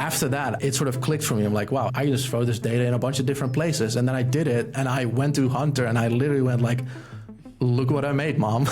After that, it sort of clicked for me. I'm like, wow, I can just throw this data in a bunch of different places. And then I did it, and I went to Hunter, and I literally went like, look what I made, Mom.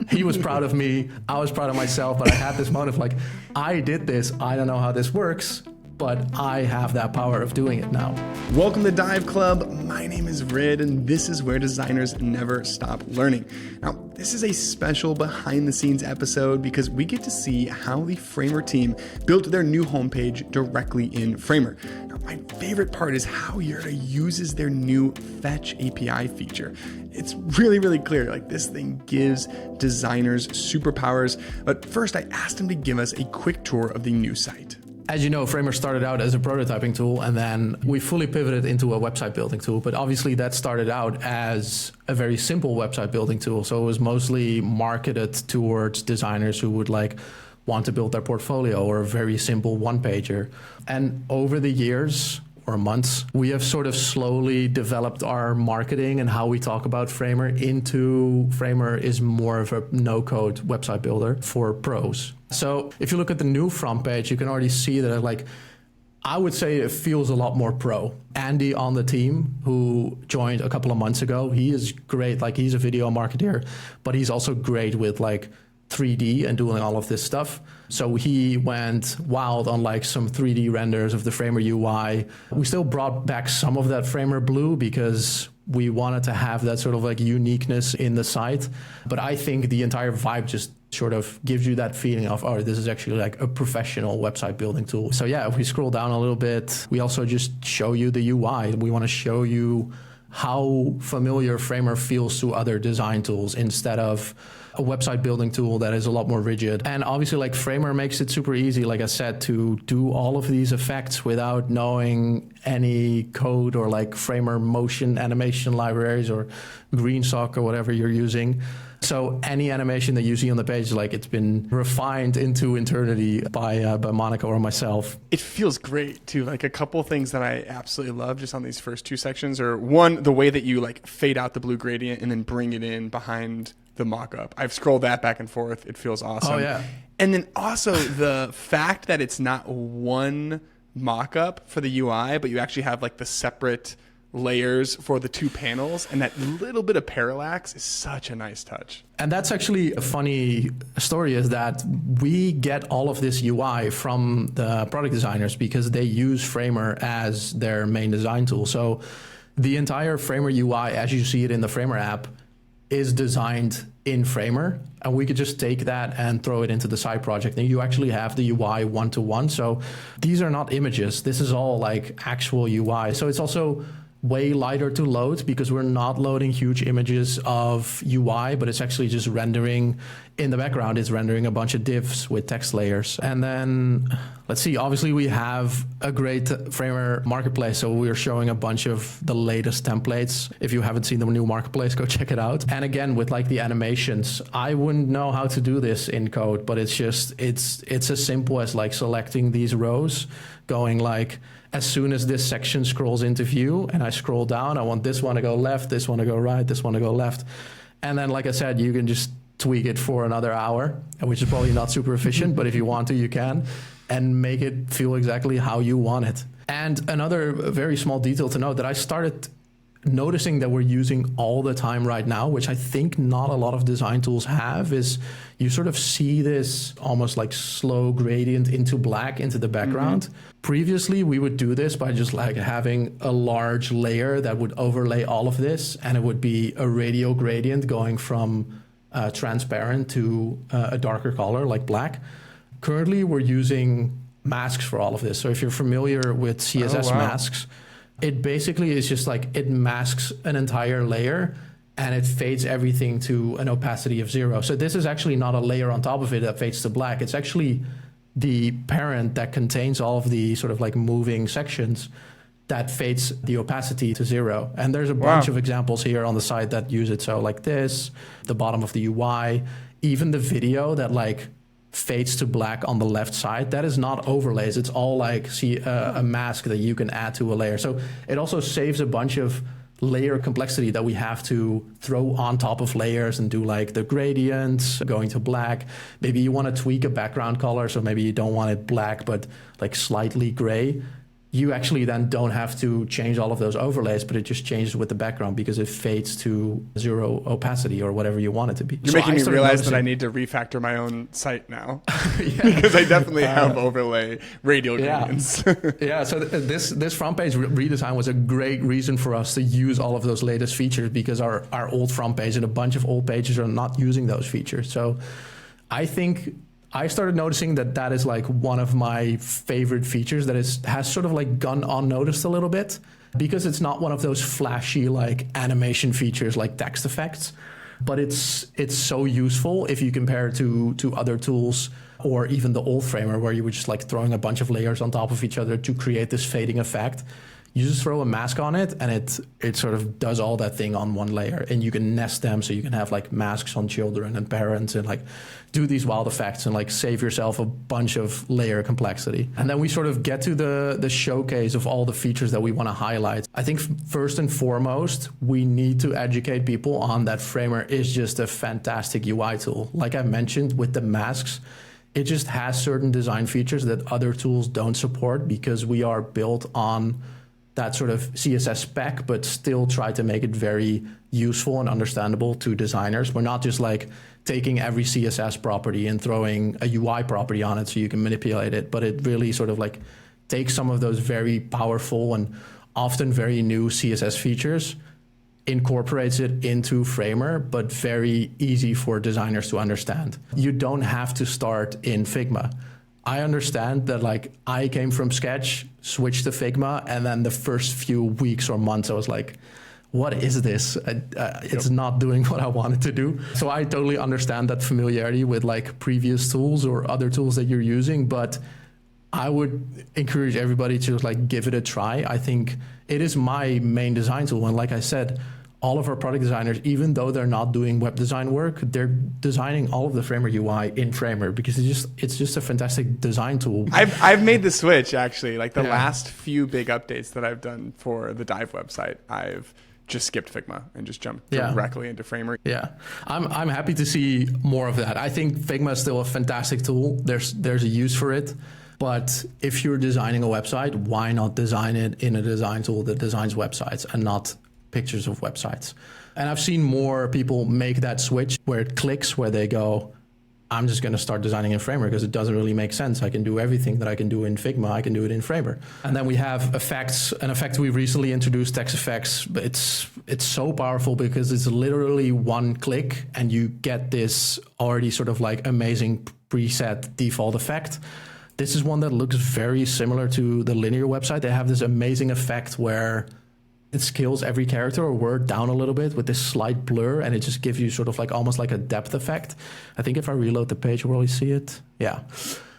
He was proud of me. I was proud of myself, but I had this moment of like, I did this. I don't know how this works, but I have that power of doing it now. Welcome to Dive Club. My name is Rid, and this is where designers never stop learning. Now, this is a special behind the scenes episode because we get to see how the Framer team built their new homepage directly in Framer. Now, my favorite part is how Jurre uses their new Fetch API feature. It's really, really clear. Like, this thing gives designers superpowers. But first, I asked him to give us a quick tour of the new site. As you know, Framer started out as a prototyping tool, and then we fully pivoted into a website building tool. But obviously that started out as a very simple website building tool. So it was mostly marketed towards designers who would want to build their portfolio or a very simple one-pager. And over the years or months, we have sort of slowly developed our marketing and how we talk about Framer into Framer is more of a no-code website builder for pros. So if you look at the new front page, you can already see that I would say it feels a lot more pro. Andy on the team, who joined a couple of months ago, he is great. He's a video marketer, but he's also great with 3D and doing all of this stuff. So he went wild on some 3D renders of the Framer UI. We still brought back some of that Framer blue because we wanted to have that sort of uniqueness in the site. But I think the entire vibe just sort of gives you that feeling of, oh, this is actually a professional website building tool. So yeah, if we scroll down a little bit, we also just show you the UI. We want to show you how familiar Framer feels to other design tools instead of a website building tool that is a lot more rigid. And obviously Framer makes it super easy, like I said, to do all of these effects without knowing any code or Framer motion animation libraries or GreenSock or whatever you're using. So any animation that you see on the page, it's been refined into eternity by Monica or myself. It feels great too. A couple of things that I absolutely love just on these first two sections are, one, the way that you fade out the blue gradient and then bring it in behind the mock-up. I've scrolled that back and forth. It feels awesome. Oh yeah. And then also the fact that it's not one mock-up for the UI, but you actually have the separate layers for the two panels, and that little bit of parallax is such a nice touch. And that's actually a funny story, is that we get all of this UI from the product designers because they use Framer as their main design tool. So the entire Framer UI, as you see it in the Framer app, is designed in Framer, and we could just take that and throw it into the side project, and you actually have the UI one-to-one. So these are not images. This is all actual UI. So it's also way lighter to load because we're not loading huge images of UI, but it's actually just rendering in the background. It's rendering a bunch of divs with text layers. And then let's see, obviously we have a great Framer marketplace. So we're showing a bunch of the latest templates. If you haven't seen the new marketplace, go check it out. And again, with the animations, I wouldn't know how to do this in code, but it's as simple as selecting these rows, going as soon as this section scrolls into view and I scroll down, I want this one to go left, this one to go right, this one to go left. And then, like I said, you can just tweak it for another hour, which is probably not super efficient, but if you want to, you can, and make it feel exactly how you want it. And another very small detail to note that I started noticing that we're using all the time right now, which I think not a lot of design tools have, is you sort of see this almost slow gradient into black into the background. Mm-hmm. Previously, we would do this by just having a large layer that would overlay all of this, and it would be a radial gradient going from transparent to a darker color like black. Currently, we're using masks for all of this. So if you're familiar with CSS masks, it basically is just it masks an entire layer and it fades everything to an opacity of 0. So this is actually not a layer on top of it that fades to black. It's actually the parent that contains all of the sort of moving sections that fades the opacity to 0. And there's a bunch of examples here on the side that use it. So this, the bottom of the UI, even the video that fades to black on the left side, that is not overlays. It's all a mask that you can add to a layer. So it also saves a bunch of layer complexity that we have to throw on top of layers and do like the gradients, going to black. Maybe you want to tweak a background color, so maybe you don't want it black, but like slightly gray. You actually then don't have to change all of those overlays, but it just changes with the background because it fades to 0 opacity or whatever you want it to be. You're making me realize that I need to refactor my own site now because I definitely have overlay radial gradients. Yeah, so this front page redesign was a great reason for us to use all of those latest features because our old front page and a bunch of old pages are not using those features. So I think I started noticing that is like one of my favorite features that has sort of like gone unnoticed a little bit because it's not one of those flashy like animation features like text effects, but it's so useful if you compare it to other tools or even the old Framer where you were just like throwing a bunch of layers on top of each other to create this fading effect. You just throw a mask on it and it sort of does all that thing on one layer, and you can nest them so you can have like masks on children and parents and like do these wild effects and like save yourself a bunch of layer complexity. And then we sort of get to the showcase of all the features that we want to highlight. I think first and foremost, we need to educate people on that Framer is just a fantastic UI tool. Like I mentioned with the masks, it just has certain design features that other tools don't support because we are built on that sort of CSS spec, but still try to make it very useful and understandable to designers. We're not just like taking every CSS property and throwing a UI property on it so you can manipulate it, but it really sort of like takes some of those very powerful and often very new CSS features, incorporates it into Framer, but very easy for designers to understand. You don't have to start in Figma. I understand that like I came from Sketch, switched to Figma, and then the first few weeks or months I was like, what is this? It's not doing what I wanted to do. So I totally understand that familiarity with like previous tools or other tools that you're using, but I would encourage everybody to like give it a try. I think it is my main design tool. And like I said, all of our product designers, even though they're not doing web design work, they're designing all of the Framer UI in Framer because it's just a fantastic design tool. I've made the switch actually. Like the last few big updates that I've done for the Dive website, I've just skipped Figma and just jumped directly into Framer. Yeah, I'm happy to see more of that. I think Figma is still a fantastic tool. There's a use for it. But if you're designing a website, why not design it in a design tool that designs websites and not pictures of websites? And I've seen more people make that switch where it clicks, where they go, I'm just going to start designing in Framer because it doesn't really make sense. I can do everything that I can do in Figma, I can do it in Framer. And then we have effects, an effect we recently introduced, text effects. It's so powerful because it's literally one click and you get this already sort of like amazing preset default effect. This is one that looks very similar to the linear website. They have this amazing effect where it scales every character or word down a little bit with this slight blur, and it just gives you sort of like almost like a depth effect. I think if I reload the page, we'll really see it. Yeah.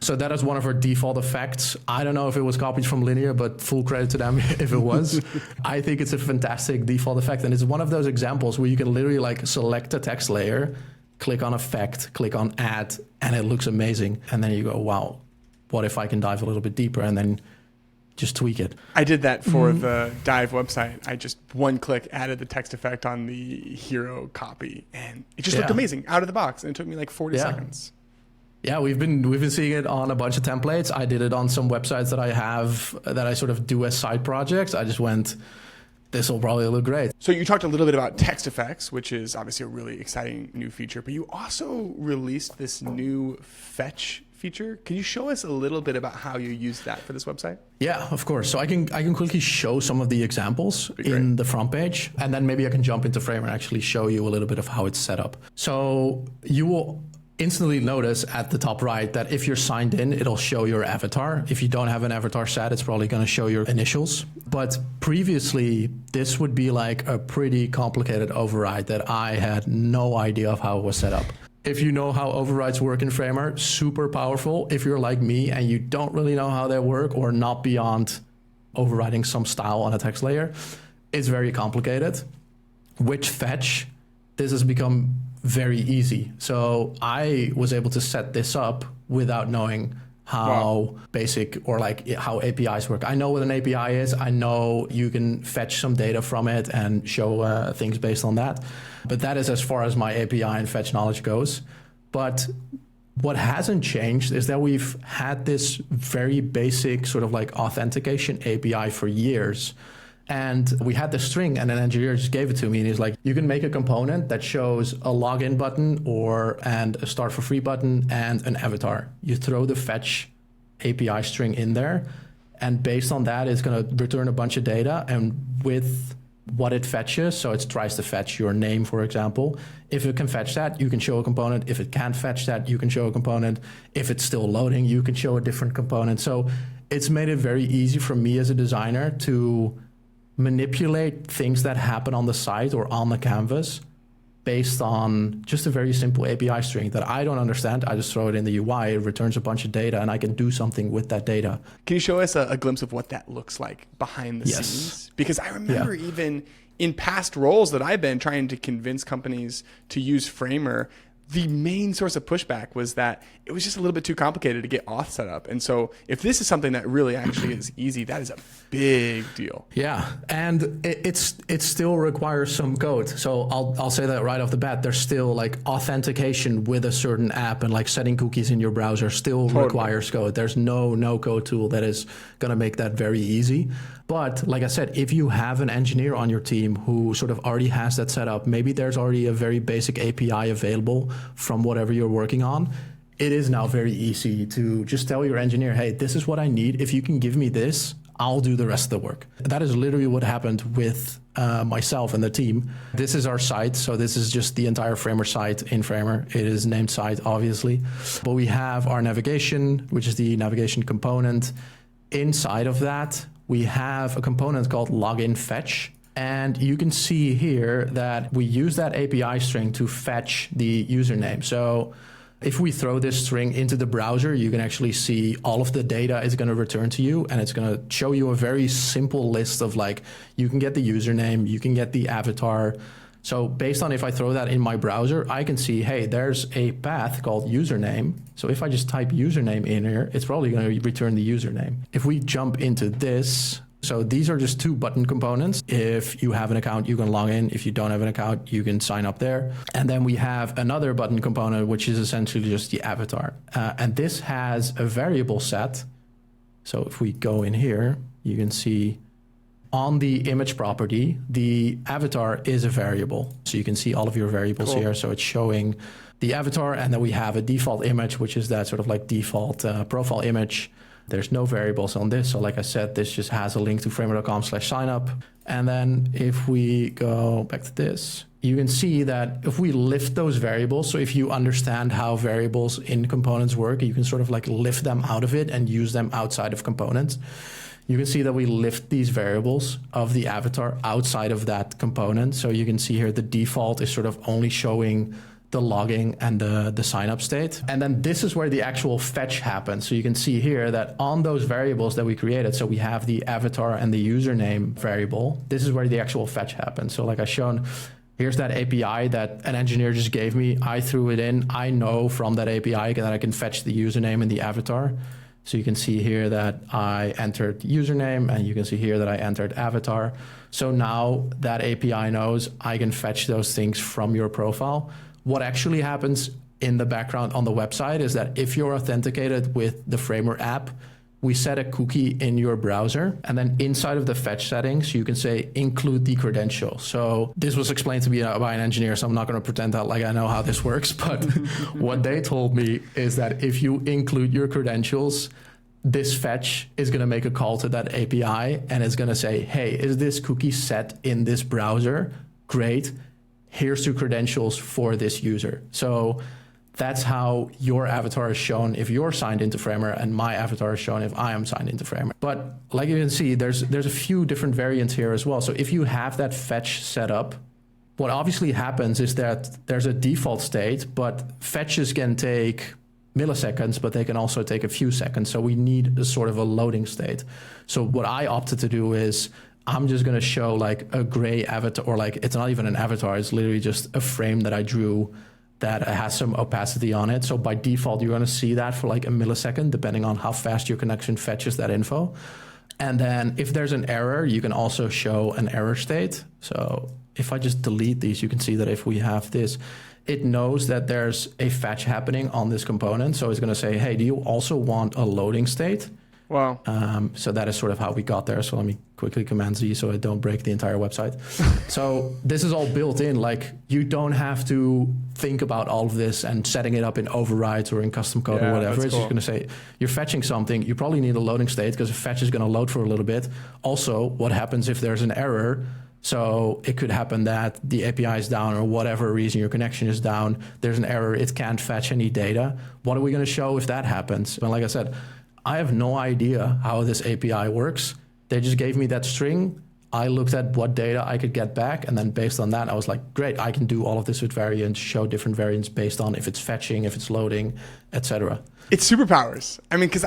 So that is one of our default effects. I don't know if it was copied from linear, but full credit to them if it was. I think it's a fantastic default effect. And it's one of those examples where you can literally like select a text layer, click on effect, click on add, and it looks amazing. And then you go, wow, what if I can dive a little bit deeper? And then just tweak it. I did that for the Dive website. I just one click added the text effect on the hero copy, and it just looked amazing out of the box. And it took me like 40 seconds. Yeah, we've been seeing it on a bunch of templates. I did it on some websites that I have that I sort of do as side projects. I just went, this will probably look great. So you talked a little bit about text effects, which is obviously a really exciting new feature, but you also released this new fetch feature. Can you show us a little bit about how you use that for this website? Yeah, of course. So I can quickly show some of the examples in the front page, and then maybe I can jump into Framer and actually show you a little bit of how it's set up. So you will instantly notice at the top right that if you're signed in, it'll show your avatar. If you don't have an avatar set, it's probably going to show your initials. But previously, this would be like a pretty complicated override that I had no idea of how it was set up. If you know how overrides work in Framer, super powerful. If you're like me and you don't really know how they work or not beyond overriding some style on a text layer, it's very complicated. With fetch, this has become very easy. So I was able to set this up without knowing how basic or like how APIs work. I know what an API is. I know you can fetch some data from it and show things based on that. But that is as far as my API and fetch knowledge goes. But what hasn't changed is that we've had this very basic sort of like authentication API for years. And we had this string and an engineer just gave it to me and he's like, you can make a component that shows a login button and a start for free button and an avatar. You throw the fetch API string in there and based on that, it's going to return a bunch of data, and with what it fetches, so it tries to fetch your name, for example. If it can fetch that, you can show a component. If it can't fetch that, you can show a component. If it's still loading, you can show a different component. So it's made it very easy for me as a designer to manipulate things that happen on the site or on the canvas based on just a very simple API string that I don't understand. I just throw it in the UI, it returns a bunch of data, and I can do something with that data. Can you show us a glimpse of what that looks like behind the scenes? Because I remember even in past roles that I've been trying to convince companies to use Framer, the main source of pushback was that it was just a little bit too complicated to get auth set up. And so if this is something that really actually is easy, that is a big deal. Yeah, and it still requires some code. So I'll say that right off the bat. There's still like authentication with a certain app and like setting cookies in your browser still requires code. There's no code tool that is going to make that very easy. But like I said, if you have an engineer on your team who sort of already has that set up, maybe there's already a very basic API available from whatever you're working on, it is now very easy to just tell your engineer, hey, this is what I need. If you can give me this, I'll do the rest of the work. That is literally what happened with myself and the team. This is our site. So this is just the entire Framer site in Framer. It is named site, obviously. But we have our navigation, which is the navigation component. Inside of that, we have a component called login fetch. And you can see here that we use that API string to fetch the username. So if we throw this string into the browser, you can actually see all of the data is going to return to you, and it's going to show you a very simple list of like, you can get the username, you can get the avatar. So based on if I throw that in my browser, I can see, hey, there's a path called username. So if I just type username in here, it's probably going to return the username. If we jump into this, so these are just two button components. If you have an account, you can log in. If you don't have an account, you can sign up there. And then we have another button component, which is essentially just the avatar. And this has a variable set. So if we go in here, you can see on the image property, the avatar is a variable. So you can see all of your variables here. So it's showing the avatar, and then we have a default image, which is that sort of like default profile image. There's no variables on this. So like I said, this just has a link to framer.com/signup. And then if we go back to this, you can see that if we lift those variables, so if you understand how variables in components work, you can sort of like lift them out of it and use them outside of components. You can see that we lift these variables of the avatar outside of that component. So you can see here the default is sort of only showing the logging and the sign up state. And then this is where the actual fetch happens. So you can see here that on those variables that we created, so we have the avatar and the username variable, this is where the actual fetch happens. So like I've shown, here's that API that an engineer just gave me. I threw it in. I know from that API that I can fetch the username and the avatar. So you can see here that I entered username, and you can see here that I entered avatar. So now that API knows I can fetch those things from your profile. What actually happens in the background on the website is that if you're authenticated with the Framer app, we set a cookie in your browser, and then inside of the fetch settings, you can say include the credential. So this was explained to me by an engineer, so I'm not going to pretend that like I know how this works, but what they told me is that if you include your credentials, this fetch is going to make a call to that API, and it's going to say, hey, is this cookie set in this browser? Great. Here's two credentials for this user. So that's how your avatar is shown if you're signed into Framer, and my avatar is shown if I am signed into Framer. But like you can see, there's a few different variants here as well. So if you have that fetch set up, what obviously happens is that there's a default state, but fetches can take milliseconds, but they can also take a few seconds. So we need a sort of a loading state. So what I opted to do is I'm just going to show like a gray avatar, or like it's not even an avatar. It's literally just a frame that I drew that has some opacity on it. So by default, you're going to see that for like a millisecond, depending on how fast your connection fetches that info. And then if there's an error, you can also show an error state. So if I just delete these, you can see that if we have this, it knows that there's a fetch happening on this component. So it's going to say, hey, do you also want a loading state? Wow. So that is sort of how we got there. So let me quickly Command Z so I don't break the entire website. So this is all built in. Like, you don't have to think about all of this and setting it up in overrides or in custom code or whatever. It's just going to say, you're fetching something. You probably need a loading state because the fetch is going to load for a little bit. Also, what happens if there's an error? So it could happen that the API is down or whatever reason your connection is down. There's an error. It can't fetch any data. What are we going to show if that happens? And like I said, I have no idea how this API works. They just gave me that string. I looked at what data I could get back. And then based on that, I was like, great, I can do all of this with variants, show different variants based on if it's fetching, if it's loading, etc. It's superpowers. I mean, because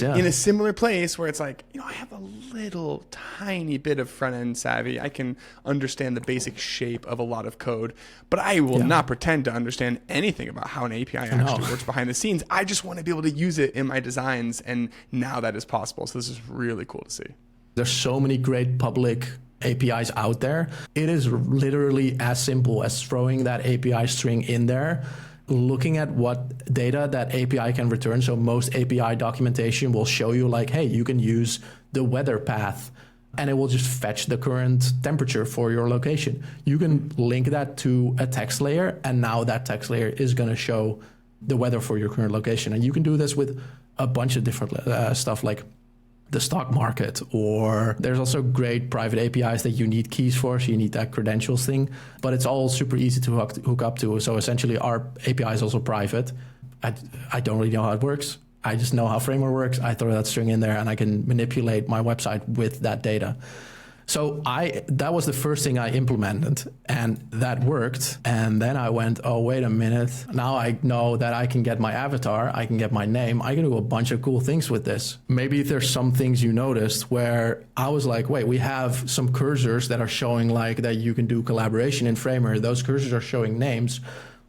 in a similar place where it's like, I have a little tiny bit of front end savvy. I can understand the basic shape of a lot of code, but I will not pretend to understand anything about how an API actually works behind the scenes. I just want to be able to use it in my designs, and now that is possible. So this is really cool to see. There's so many great public APIs out there. It is literally as simple as throwing that API string in there, looking at what data that API can return. So most API documentation will show you like, hey, you can use the weather path and it will just fetch the current temperature for your location. You can link that to a text layer, and now that text layer is going to show the weather for your current location. And you can do this with a bunch of different stuff like the stock market, or there's also great private APIs that you need keys for, so you need that credentials thing, but it's all super easy to hook up to. So essentially our API is also private. I don't really know how it works. I just know how Framer works. I throw that string in there and I can manipulate my website with that data. So that was the first thing I implemented, and that worked. And then I went, oh, wait a minute. Now I know that I can get my avatar, I can get my name, I can do a bunch of cool things with this. Maybe there's some things you noticed where I was like, wait, we have some cursors that are showing like that you can do collaboration in Framer. Those cursors are showing names.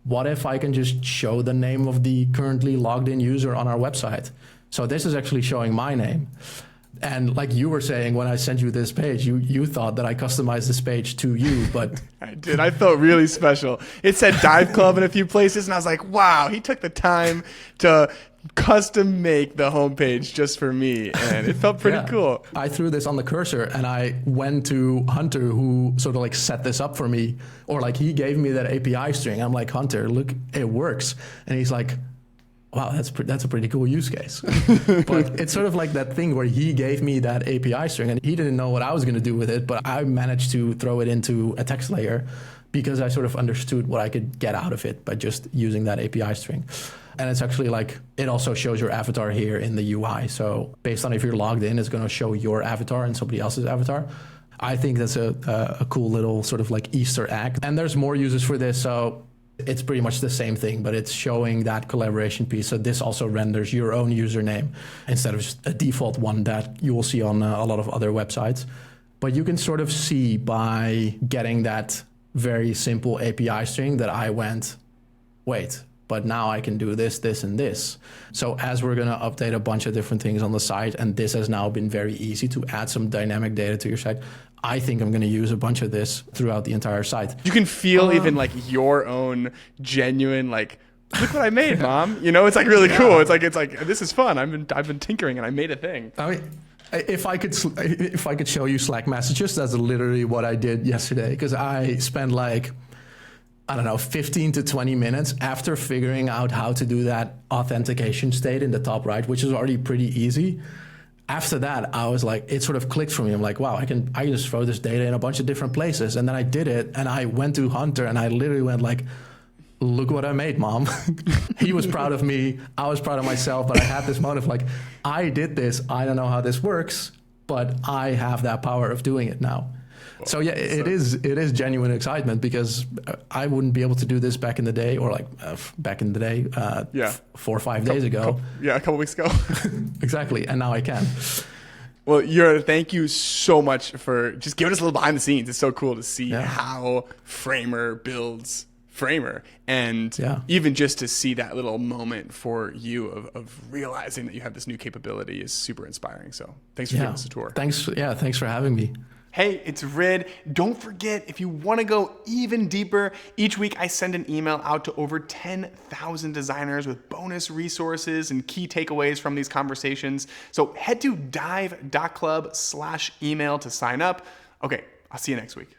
What if I can just show the name of the currently logged in user on our website? So this is actually showing my name. And like you were saying, when I sent you this page, you thought that I customized this page to you, but I did. I felt really special. It said Dive Club in a few places, and I was like, wow, he took the time to custom make the homepage just for me, and it felt pretty cool. I threw this on the cursor, and I went to Hunter, who sort of like set this up for me, or like he gave me that API string. I'm like, Hunter, look, it works. And he's like, wow, that's a pretty cool use case. But it's sort of like that thing where he gave me that API string and he didn't know what I was going to do with it, but I managed to throw it into a text layer because I sort of understood what I could get out of it by just using that API string. And it's actually like, it also shows your avatar here in the UI. So based on if you're logged in, it's going to show your avatar and somebody else's avatar. I think that's a cool little sort of like Easter egg. And there's more uses for this. So it's pretty much the same thing, but it's showing that collaboration piece. So this also renders your own username instead of just a default one that you will see on a lot of other websites. But you can sort of see by getting that very simple API string that I went, wait, but now I can do this, this, and this. So as we're going to update a bunch of different things on the site, and this has now been very easy to add some dynamic data to your site, I think I'm going to use a bunch of this throughout the entire site. You can feel even like your own genuine, like, look what I made, Mom. It's like really cool. It's like this is fun. I've been tinkering and I made a thing. I mean, if I could show you Slack messages, that's literally what I did yesterday, because I spent like, I don't know, 15 to 20 minutes after figuring out how to do that authentication state in the top right, which is already pretty easy. After that, I was like, it sort of clicked for me. I'm like, wow, I can just throw this data in a bunch of different places. And then I did it, and I went to Hunter, and I literally went like, look what I made, Mom. He was proud of me. I was proud of myself, but I had this moment of like, I did this. I don't know how this works, but I have that power of doing it now. So yeah, it is genuine excitement, because I wouldn't be able to do this back in the day, or like back in the day, 4 or 5 days ago. A couple weeks ago. Exactly, and now I can. Well, Jurre, thank you so much for just giving us a little behind the scenes. It's so cool to see how Framer builds framer. And Yeah. even just to see that little moment for you of realizing that you have this new capability is super inspiring. So thanks for giving us a tour. Thanks for having me. Hey, it's Rid. Don't forget, if you want to go even deeper, each week I send an email out to over 10,000 designers with bonus resources and key takeaways from these conversations. So head to dive.club/email to sign up. Okay, I'll see you next week.